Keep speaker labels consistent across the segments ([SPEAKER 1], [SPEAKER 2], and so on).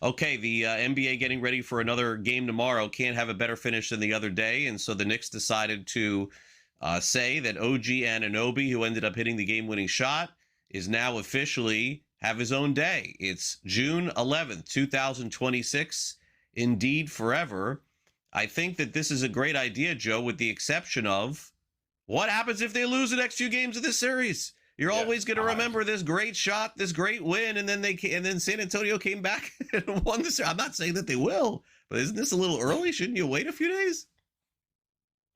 [SPEAKER 1] Okay, the NBA getting ready for another game tomorrow. Can't have a better finish than the other day. And so the Knicks decided to say that OG Anunoby, who ended up hitting the game-winning shot, is now officially have his own day. It's June 11th, 2026. Indeed, forever. I think that this is a great idea, Joe, with the exception of what happens if they lose the next few games of this series? You're always going to remember this great shot, this great win, and then San Antonio came back and won this. I'm not saying that they will, but isn't this a little early? Shouldn't you wait a few days?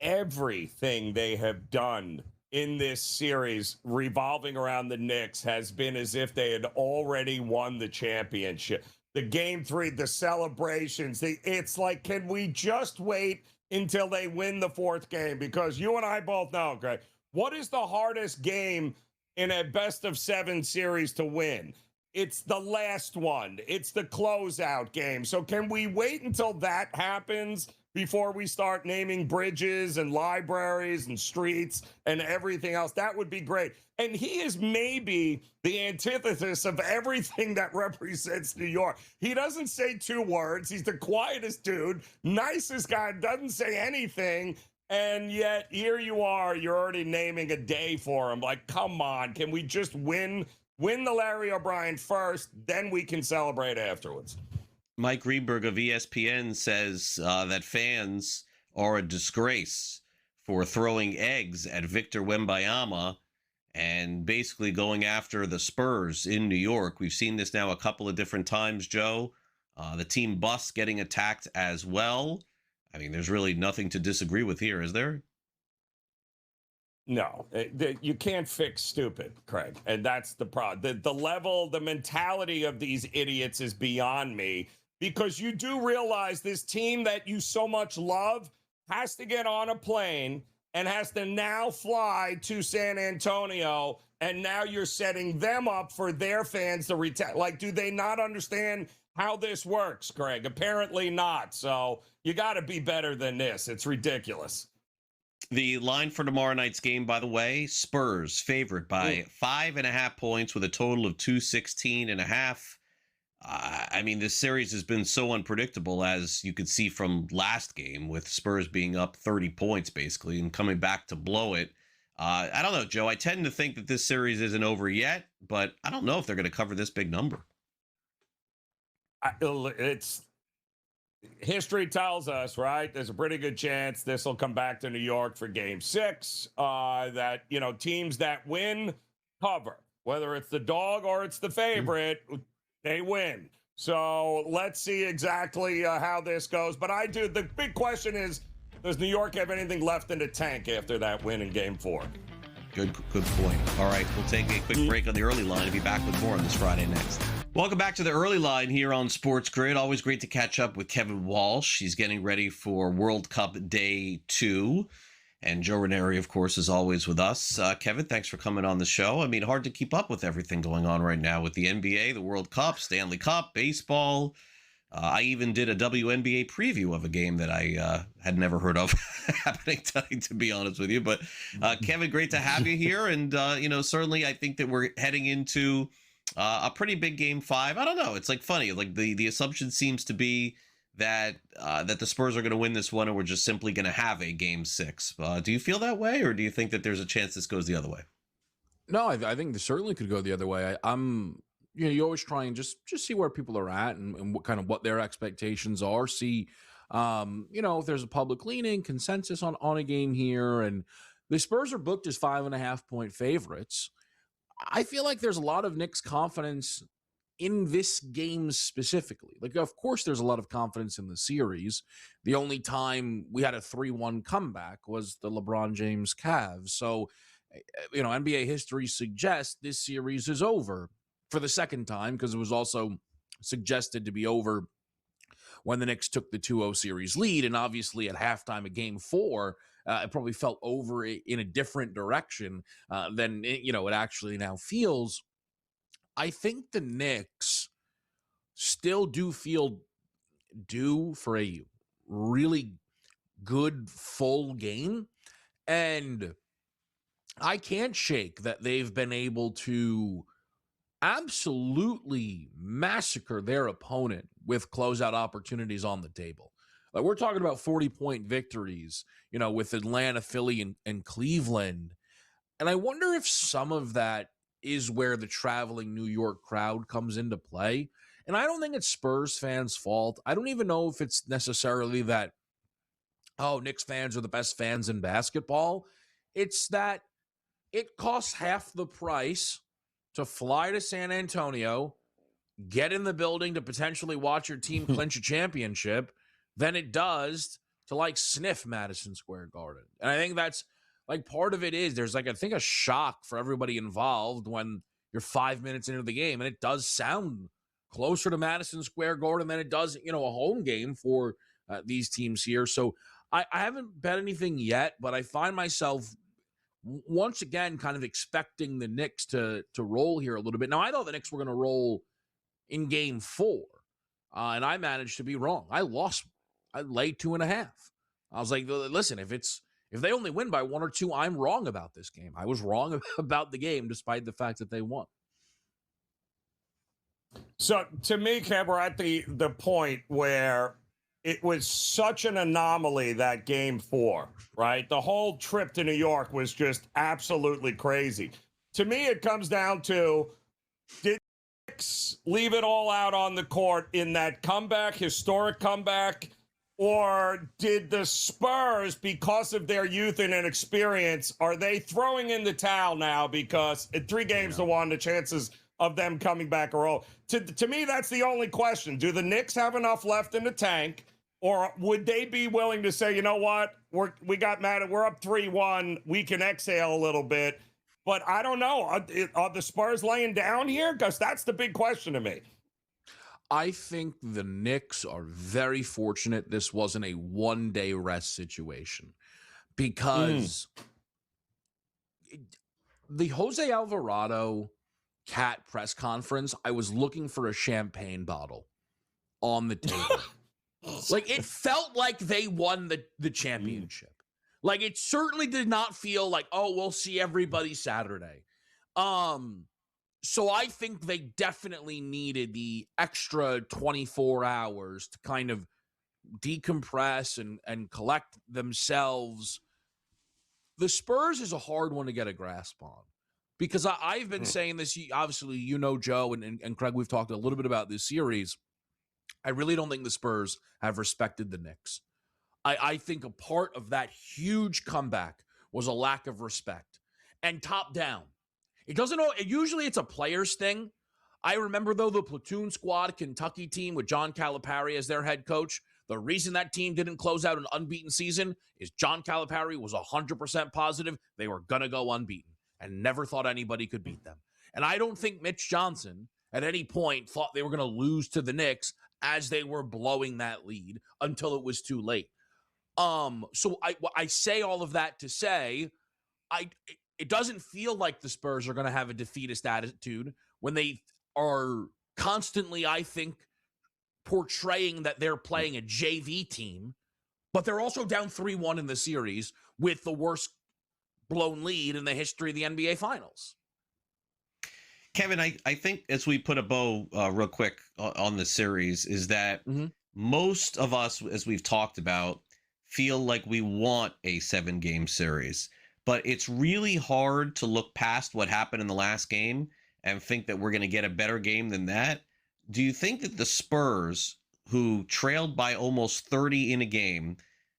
[SPEAKER 2] Everything they have done in this series revolving around the Knicks has been as if they had already won the championship. The game three, the celebrations, it's like, can we just wait until they win the fourth game? Because you and I both know, Greg, what is the hardest game in a best of seven series to win? It's the last one. It's the closeout game. So can we wait until that happens before we start naming bridges and libraries and streets and everything else? That would be great. And he is maybe the antithesis of everything that represents New York. He doesn't say two words. He's the quietest dude, nicest guy, doesn't say anything. And yet here you are, you're already naming a day for him. Like, come on, can we just win the Larry O'Brien first, then we can celebrate afterwards?
[SPEAKER 1] Mike Greenberg of ESPN says that fans are a disgrace for throwing eggs at Victor Wembanyama and basically going after the Spurs in New York. We've seen this now a couple of different times, Joe. The team bus getting attacked as well. I mean, there's really nothing to disagree with here, is there?
[SPEAKER 2] No, you can't fix stupid, Craig. And that's the problem. The level, the mentality of these idiots is beyond me, because you do realize this team that you so much love has to get on a plane and has to now fly to San Antonio. And now you're setting them up for their fans to retaliate. Like, do they not understand how this works, Craig? Apparently not. So you got to be better than this. It's ridiculous.
[SPEAKER 1] The line for tomorrow night's game, by the way, Spurs favored by 5.5 points with a total of 216.5. I mean, this series has been so unpredictable, as you could see from last game, with Spurs being up 30 points basically and coming back to blow it. I don't know, Joe. I tend to think that this series isn't over yet, but I don't know if they're going to cover this big number.
[SPEAKER 2] It's history tells us, right? There's a pretty good chance this will come back to New York for game six. That, you know, teams that win cover, whether it's the dog or it's the favorite, they win. So let's see exactly how this goes. But the big question is, does New York have anything left in the tank after that win in game four?
[SPEAKER 1] Good point. All right, we'll take a quick break on the early line and be back with more on this Friday next. Welcome back to the early line here on Sports Grid. Always great to catch up with Kevin Walsh. He's getting ready for World Cup Day 2. And Joe Ranieri, of course, is always with us. Kevin, thanks for coming on the show. I mean, hard to keep up with everything going on right now with the NBA, the World Cup, Stanley Cup, baseball. I even did a WNBA preview of a game that I had never heard of happening tonight, to be honest with you. But Kevin, great to have you here. And, certainly I think that we're heading into a pretty big game 5. I don't know. It's like funny. Like the assumption seems to be that the Spurs are going to win this one, and we're just simply going to have a game 6. Do you feel that way, or do you think that there's a chance this goes the other way?
[SPEAKER 3] No, I think this certainly could go the other way. You always try and just see where people are at and what their expectations are. See, if there's a public leaning consensus on a game here, and the Spurs are booked as 5.5 point favorites. I feel like there's a lot of Knicks confidence in this game specifically. Like, of course, there's a lot of confidence in the series. The only time we had a 3-1 comeback was the LeBron James Cavs. So, NBA history suggests this series is over for the second time, because it was also suggested to be over when the Knicks took the 2-0 series lead. And obviously at halftime of game 4, it probably felt over in a different direction than it actually now feels. I think the Knicks still do feel due for a really good full game. And I can't shake that they've been able to absolutely massacre their opponent with closeout opportunities on the table. Like, we're talking about 40-point victories, with Atlanta, Philly, and Cleveland. And I wonder if some of that is where the traveling New York crowd comes into play. And I don't think it's Spurs fans' fault. I don't even know if it's necessarily that, oh, Knicks fans are the best fans in basketball. It's that it costs half the price to fly to San Antonio, get in the building to potentially watch your team clinch a championship than it does to sniff Madison Square Garden. And I think that's part of it is there's I think a shock for everybody involved when you're 5 minutes into the game, and it does sound closer to Madison Square Garden than it does, a home game for these teams here. So I haven't bet anything yet, but I find myself once again kind of expecting the Knicks to roll here a little bit. Now, I thought the Knicks were going to roll in game 4, and I managed to be wrong. I laid 2.5. I was like, listen, if they only win by 1 or 2, I'm wrong about this game. I was wrong about the game despite the fact that they won.
[SPEAKER 2] So to me, Kev, we're at the point where it was such an anomaly, that game 4, right? The whole trip to New York was just absolutely crazy. To me, it comes down to, did the Knicks leave it all out on the court in that comeback, historic comeback? Or did the Spurs, because of their youth and inexperience, are they throwing in the towel now because at 3 games to 1, the chances of them coming back are all? To me, that's the only question. Do the Knicks have enough left in the tank? Or would they be willing to say, you know what, we got mad, we're up 3-1, we can exhale a little bit? But I don't know. Are the Spurs laying down here? Because that's the big question to me.
[SPEAKER 3] I think the Knicks are very fortunate this wasn't a one-day rest situation, because the Jose Alvarado Cat press conference, I was looking for a champagne bottle on the table. It felt like they won the championship. It certainly did not feel like, oh, we'll see everybody Saturday. So I think they definitely needed the extra 24 hours to kind of decompress and collect themselves. The Spurs is a hard one to get a grasp on, because I've been saying this, obviously, Joe and Craig, we've talked a little bit about this series. I really don't think the Spurs have respected the Knicks. I think a part of that huge comeback was a lack of respect, and top down. Usually it's a players thing. I remember, though, the platoon squad Kentucky team with John Calipari as their head coach. The reason that team didn't close out an unbeaten season is John Calipari was 100% positive they were going to go unbeaten and never thought anybody could beat them. And I don't think Mitch Johnson at any point thought they were going to lose to the Knicks as they were blowing that lead until it was too late. So I say all of that to say, it doesn't feel like the Spurs are going to have a defeatist attitude when they are constantly, I think, portraying that they're playing a JV team, but they're also down 3-1 in the series with the worst blown lead in the history of the NBA Finals.
[SPEAKER 1] Kevin, I think as we put a bow real quick on the series is that most of us, as we've talked about, feel like we want a 7-game series. But it's really hard to look past what happened in the last game and think that we're going to get a better game than that. Do you think that the Spurs, who trailed by almost 30 in a game,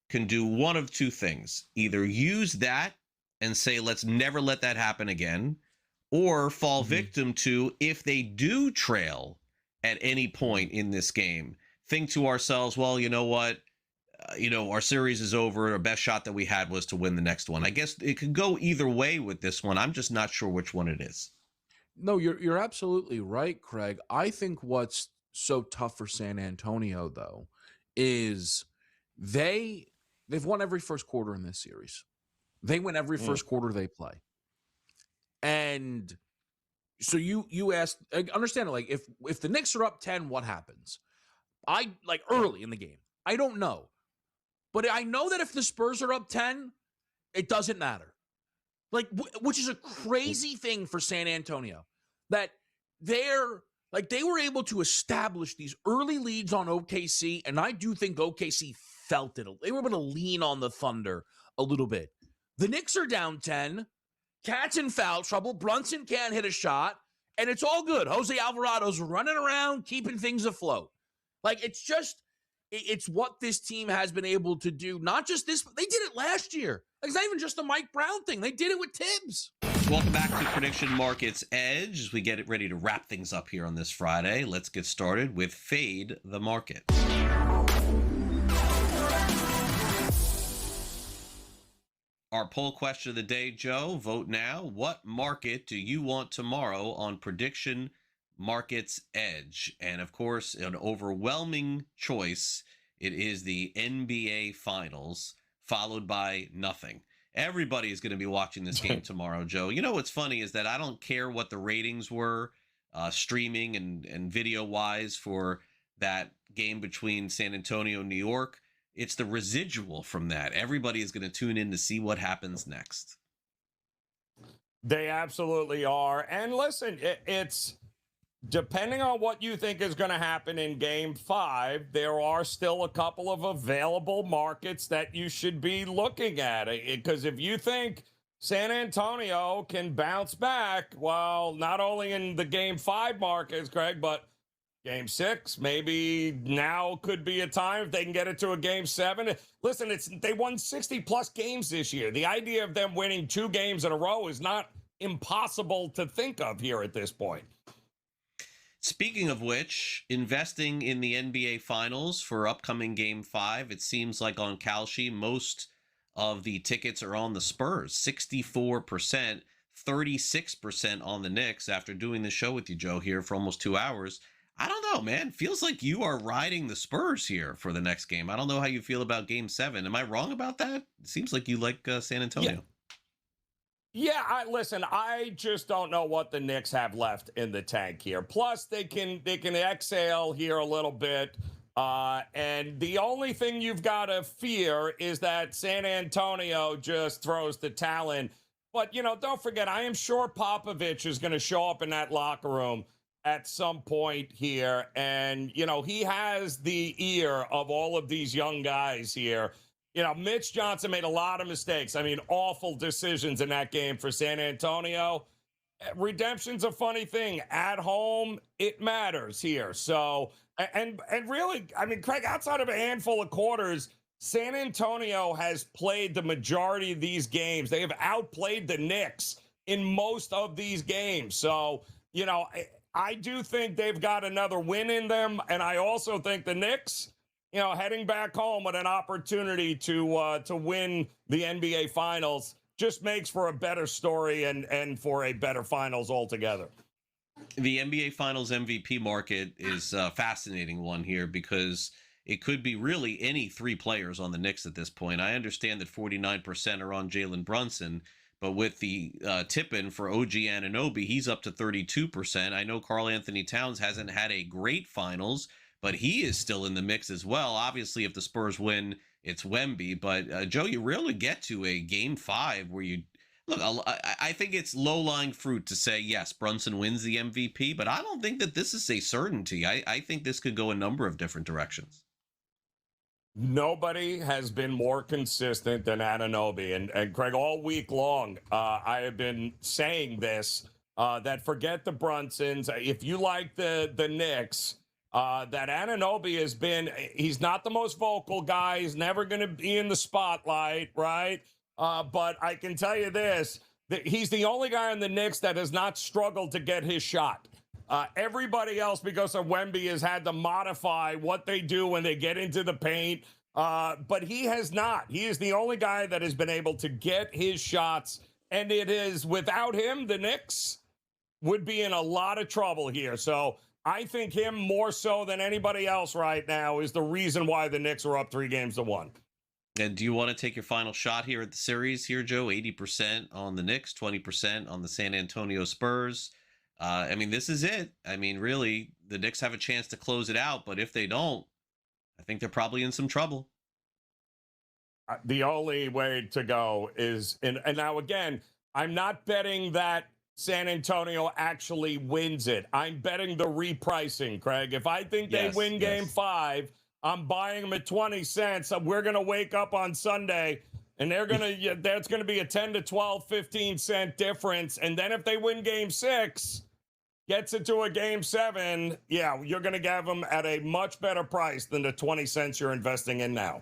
[SPEAKER 1] can do one of 2 things? Either use that and say, let's never let that happen again, or fall victim to, if they do trail at any point in this game, think to ourselves, well, you know what? Our series is over. Our best shot that we had was to win the next one. I guess it could go either way with this one. I'm just not sure which one it is.
[SPEAKER 3] No, you're absolutely right, Craig. I think what's so tough for San Antonio, though, is they've won every first quarter in this series. They win every first quarter they play. And so you asked, understand, if the Knicks are up 10, what happens? Early in the game. I don't know. But I know that if the Spurs are up 10, it doesn't matter. Which is a crazy thing for San Antonio. That they were able to establish these early leads on OKC, and I do think OKC felt it. They were able to lean on the Thunder a little bit. The Knicks are down 10. Cat's in foul trouble. Brunson can't hit a shot, and it's all good. Jose Alvarado's running around, keeping things afloat. Like, it's what this team has been able to do. Not just this, they did it last year. Like, it's not even just a Mike Brown thing. They did it with Tibbs.
[SPEAKER 1] Welcome back to Prediction Markets Edge as we get it ready to wrap things up here on this Friday. Let's get started with Fade the Market. Our poll question of the day, Joe, vote now. What market do you want tomorrow on Prediction Markets Edge? And of course, an overwhelming choice. It is the NBA Finals, followed by nothing. Everybody is going to be watching this game tomorrow, Joe. You know what's funny is that I don't care what the ratings were, streaming and video-wise for that game between San Antonio and New York. It's the residual from that. Everybody is going to tune in to see what happens next.
[SPEAKER 2] They absolutely are. And listen, it's depending on what you think is going to happen in Game 5, there are still a couple of available markets that you should be looking at. Because if you think San Antonio can bounce back, well, not only in the Game 5 markets, Greg, but Game 6, maybe now could be a time if they can get it to a Game 7. Listen, they won 60-plus games this year. The idea of them winning 2 games in a row is not impossible to think of here at this point.
[SPEAKER 1] Speaking of which, investing in the NBA Finals for upcoming Game 5, it seems like on Kalshi, most of the tickets are on the Spurs. 64%, 36% on the Knicks. After doing the show with you, Joe, here for almost 2 hours, I don't know, man. Feels like you are riding the Spurs here for the next game. I don't know how you feel about Game 7. Am I wrong about that? It seems like you like San Antonio.
[SPEAKER 2] Yeah, listen, I just don't know what the Knicks have left in the tank here. Plus, they can exhale here a little bit. And the only thing you've got to fear is that San Antonio just throws the talent. But, don't forget, I am sure Popovich is going to show up in that locker room at some point here. And, he has the ear of all of these young guys here. Mitch Johnson made a lot of mistakes. I mean, awful decisions in that game for San Antonio. Redemption's a funny thing. At home, it matters here. So, and really, I mean, Craig, outside of a handful of quarters, San Antonio has played the majority of these games. They have outplayed the Knicks in most of these games. So, I do think they've got another win in them. And I also think the Knicks, heading back home with an opportunity to win the NBA Finals just makes for a better story and for a better finals altogether.
[SPEAKER 1] The NBA Finals MVP market is a fascinating one here because it could be really any 3 players on the Knicks at this point. I understand that 49% are on Jalen Brunson, but with the tip-in for OG Anunoby, he's up to 32%. I know Karl Anthony Towns hasn't had a great finals, but he is still in the mix as well. Obviously, if the Spurs win, it's Wemby. But, Joe, you rarely get to a Game 5 where you – look, I think it's low-lying fruit to say, yes, Brunson wins the MVP, but I don't think that this is a certainty. I think this could go a number of different directions.
[SPEAKER 2] Nobody has been more consistent than Anunoby. And Craig, all week long, I have been saying this, that forget the Brunsons. If you like the Knicks – that Anunoby has been, he's not the most vocal guy. He's never going to be in the spotlight, right? But I can tell you this, that he's the only guy on the Knicks that has not struggled to get his shot. Everybody else, because of Wemby, has had to modify what they do when they get into the paint. But he has not. He is the only guy that has been able to get his shots. And it is, without him, the Knicks would be in a lot of trouble here. So I think him more so than anybody else right now is the reason why the Knicks are up 3-1.
[SPEAKER 1] And do you want to take your final shot here at the series here, Joe? 80% on the Knicks, 20% on the San Antonio Spurs. I mean, this is it. I mean, really, the Knicks have a chance to close it out, but if they don't, I think they're probably in some trouble.
[SPEAKER 2] The only way to go is, and now again, I'm not betting that San Antonio actually wins it. I'm betting the repricing, Craig. If I think they win game 5, I'm buying them at 20 cents. We're going to wake up on Sunday and that's going to be a 10 to 12, 15 cent difference. And then if they win game 6, gets it to a game 7, yeah, you're going to have them at a much better price than the 20 cents you're investing in now.